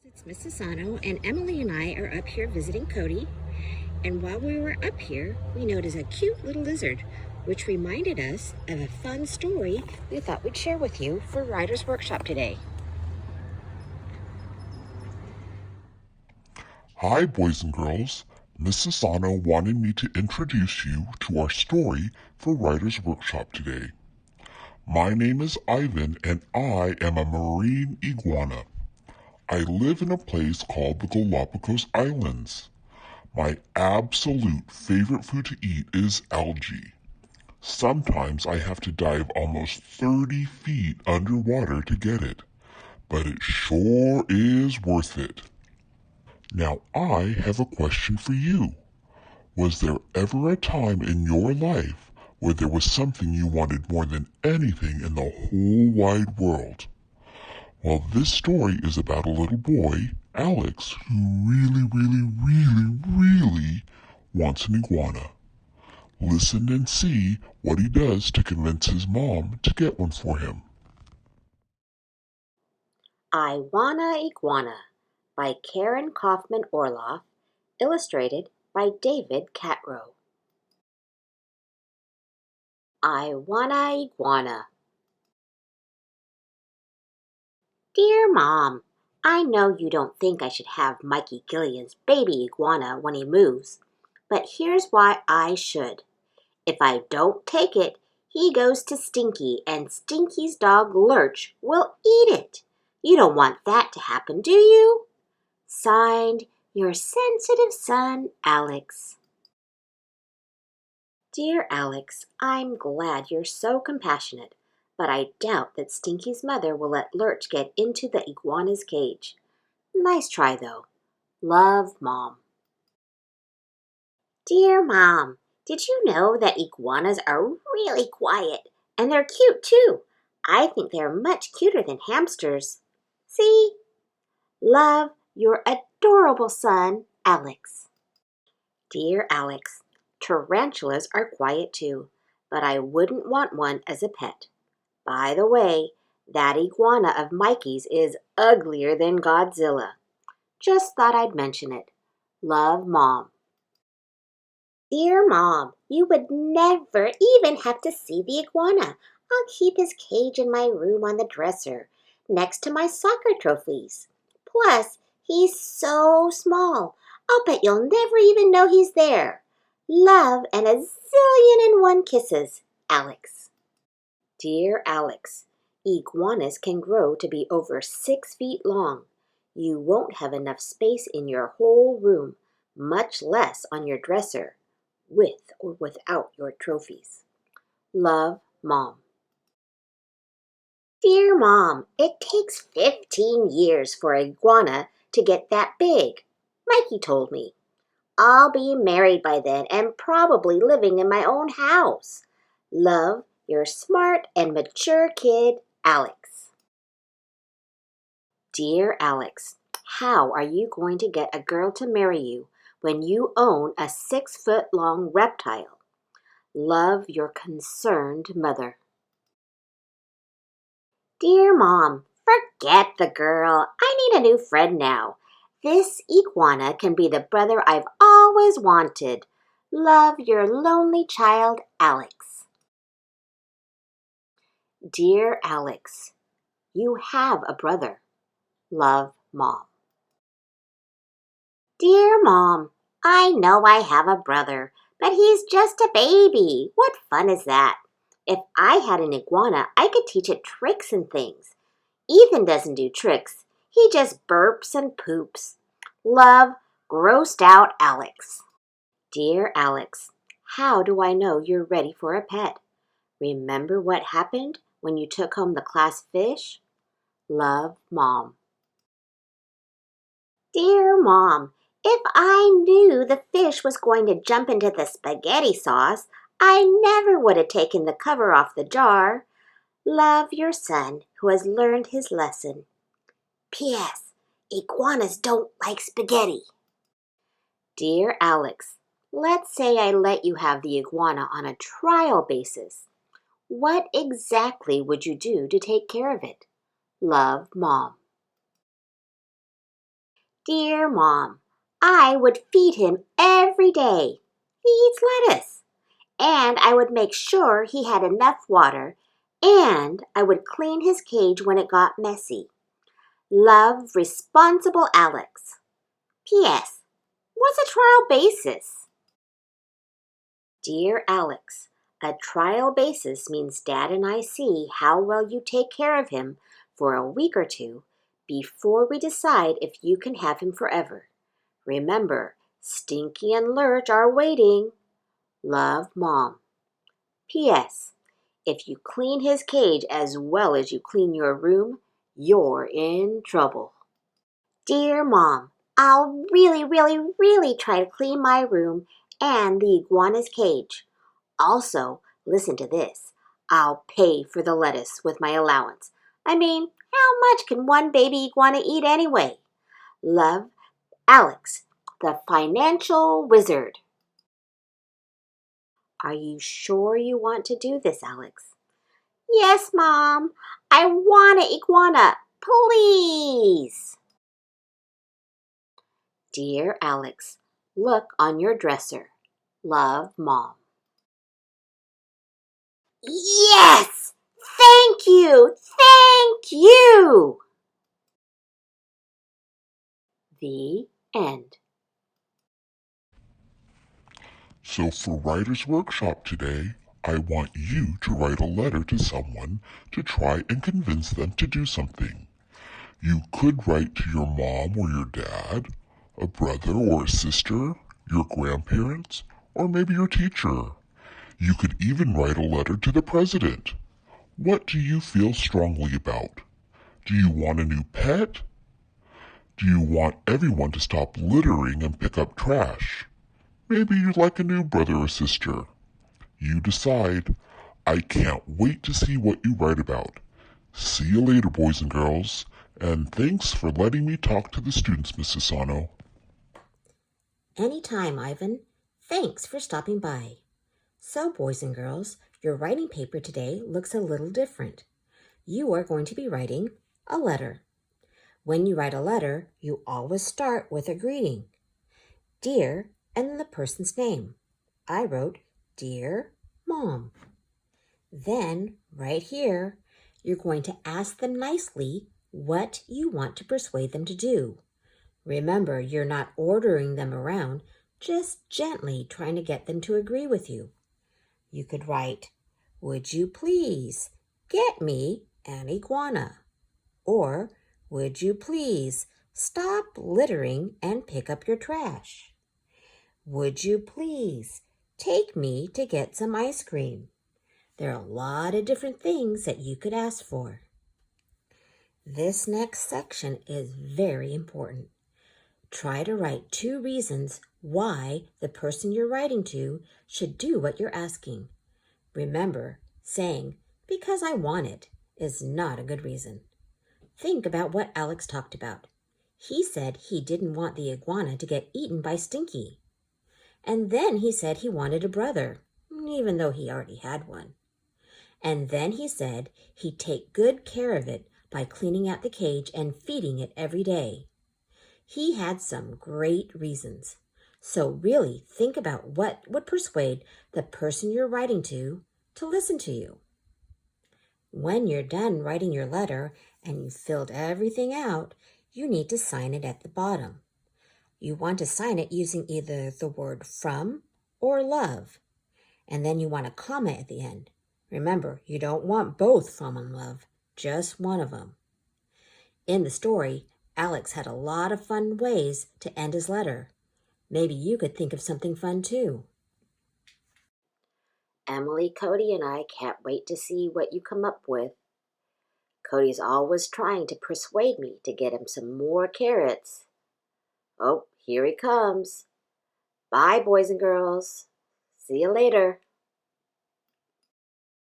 It's Miss Asano, and Emily and I are up here visiting Cody. And while we were up here, we noticed a cute little lizard, which reminded us of a fun story we thought we'd share with you for Writer's Workshop today. Hi, boys and girls. Miss Asano wanted me to introduce you to our story for Writer's Workshop today. My name is Ivan, and I am a marine iguana. I live in a place called the Galapagos Islands. My absolute favorite food to eat is algae. Sometimes I have to dive almost 30 feet underwater to get it, but it sure is worth it. Now I have a question for you. Was there ever a time in your life where there was something you wanted more than anything in the whole wide world? Well, this story is about a little boy, Alex, who really wants an iguana. Listen and see what he does to convince his mom to get one for him. Iguana by Karen Kaufman Orloff, illustrated by David Catrow. Iguana. Dear Mom, I know you don't think I should have Mikey Gillian's baby iguana when he moves, but here's why I should. If I don't take it, he goes to Stinky, and Stinky's dog Lurch will eat it. You don't want that to happen, do you? Signed, your sensitive son, Alex. Dear Alex, I'm glad you're so compassionate, but I doubt that Stinky's mother will let Lurch get into the iguana's cage. Nice try, though. Love, Mom. Dear Mom, did you know that iguanas are really quiet? And they're cute, too. I think they're much cuter than hamsters. See? Love, your adorable son, Alex. Dear Alex, tarantulas are quiet, too, but I wouldn't want one as a pet. By the way, that iguana of Mikey's is uglier than Godzilla. Just thought I'd mention it. Love, Mom. Dear Mom, you would never even have to see the iguana. I'll keep his cage in my room on the dresser, next to my soccer trophies. Plus, he's so small, I'll bet you'll never even know he's there. Love and a zillion and one kisses, Alex. Dear Alex, iguanas can grow to be over 6 feet long. You won't have enough space in your whole room, much less on your dresser, with or without your trophies. Love, Mom. Dear Mom, it takes 15 years for an iguana to get that big. Mikey told me. I'll be married by then and probably living in my own house. Love, your smart and mature kid, Alex. Dear Alex, how are you going to get a girl to marry you when you own a 6-foot-long reptile? Love, your concerned mother. Dear Mom, forget the girl. I need a new friend now. This iguana can be the brother I've always wanted. Love, your lonely child, Alex. Dear Alex, you have a brother. Love, Mom. Dear Mom, I know I have a brother, but he's just a baby. What fun is that? If I had an iguana, I could teach it tricks and things. Ethan doesn't do tricks. He just burps and poops. Love, grossed out Alex. Dear Alex, how do I know you're ready for a pet? Remember what happened when you took home the class fish? Love, Mom. Dear Mom, if I knew the fish was going to jump into the spaghetti sauce, I never would have taken the cover off the jar. Love, your son who has learned his lesson. P.S. Iguanas don't like spaghetti. Dear Alex, let's say I let you have the iguana on a trial basis. What exactly would you do to take care of it? Love, Mom. Dear Mom, I would feed him every day. He eats lettuce. And I would make sure he had enough water. And I would clean his cage when it got messy. Love, Responsible Alex. P.S. What's a trial basis? Dear Alex, a trial basis means Dad and I see how well you take care of him for a week or two before we decide if you can have him forever. Remember, Stinky and Lurch are waiting. Love, Mom. P.S. If you clean his cage as well as you clean your room, you're in trouble. Dear Mom, I'll really try to clean my room and the iguana's cage. Also, listen to this. I'll pay for the lettuce with my allowance. I mean, how much can one baby iguana eat anyway? Love, Alex, the financial wizard. Are you sure you want to do this, Alex? Yes, Mom. I want an iguana. Please. Dear Alex, look on your dresser. Love, Mom. Yes! Thank you! Thank you! The end. So for Writer's Workshop today, I want you to write a letter to someone to try and convince them to do something. You could write to your mom or your dad, a brother or a sister, your grandparents, or maybe your teacher. You could even write a letter to the president. What do you feel strongly about? Do you want a new pet? Do you want everyone to stop littering and pick up trash? Maybe you'd like a new brother or sister. You decide. I can't wait to see what you write about. See you later, boys and girls, and thanks for letting me talk to the students, Miss Asano. Anytime, Ivan. Thanks for stopping by. So, boys and girls, your writing paper today looks a little different. You are going to be writing a letter. When you write a letter, you always start with a greeting. Dear, and then the person's name. I wrote, Dear Mom. Then, right here, you're going to ask them nicely what you want to persuade them to do. Remember, you're not ordering them around, just gently trying to get them to agree with you. You could write, Would you please get me an iguana? Or, Would you please stop littering and pick up your trash? Would you please take me to get some ice cream? There are a lot of different things that you could ask for. This next section is very important. Try to write 2 reasons why the person you're writing to should do what you're asking. Remember, saying, because I want it, is not a good reason. Think about what Alex talked about. He said he didn't want the iguana to get eaten by Stinky. And then he said he wanted a brother, even though he already had one. And then he said he'd take good care of it by cleaning out the cage and feeding it every day. He had some great reasons. So really think about what would persuade the person you're writing to listen to you. When you're done writing your letter and you've filled everything out, you need to sign it at the bottom. You want to sign it using either the word from or love. And then you want a comma at the end. Remember, you don't want both from and love, just one of them. In the story, Alex had a lot of fun ways to end his letter. Maybe you could think of something fun too. Emily, Cody, and I can't wait to see what you come up with. Cody's always trying to persuade me to get him some more carrots. Oh, here he comes. Bye, boys and girls. See you later.